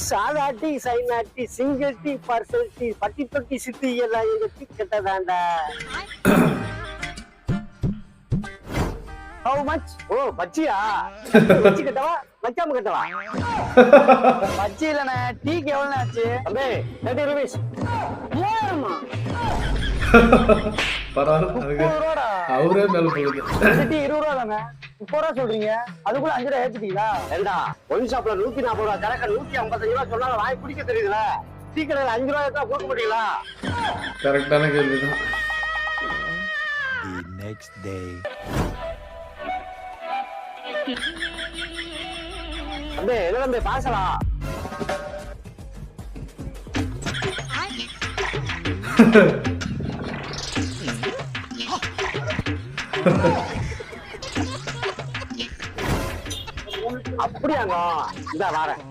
சாதா tea, China tea, single tea, parcel tea, பட்டி தொட்டி சிட்டி எல்லாம் எங்க டீ கெட்டதாண்டா. How much? ஓ பச்சியா? பச்சி கட்டவா? பச்சாம கட்டவா? பச்சி இல்லண்ணே, டீக்கு எவ்வளவு ஆச்சு? அம்பே 30 rupees. ஏமா? பரவாயில்ல, அவரே மேல போகுது. டீ 20 ரூபா தானே, 30 ரூபா சொல்றீங்க, அதுக்குள்ள 5 ரூபா ஏத்திட்டீங்களா? ஏண்டா ஒன் ஷாப்ல 140 ரூபா கணக்கு 155 ரூபா சொன்னாலும் வாய் பிடிக்க தெரியுதுல, டீ கடையில 5 ரூபா ஏத்தா கொடுக்க மாட்டீங்களா? கரெக்டான கேள்விதான். The next day. அம்பே என்ன தம்பி பாசலா? அப்படியாங்க, இந்த வாரேன்.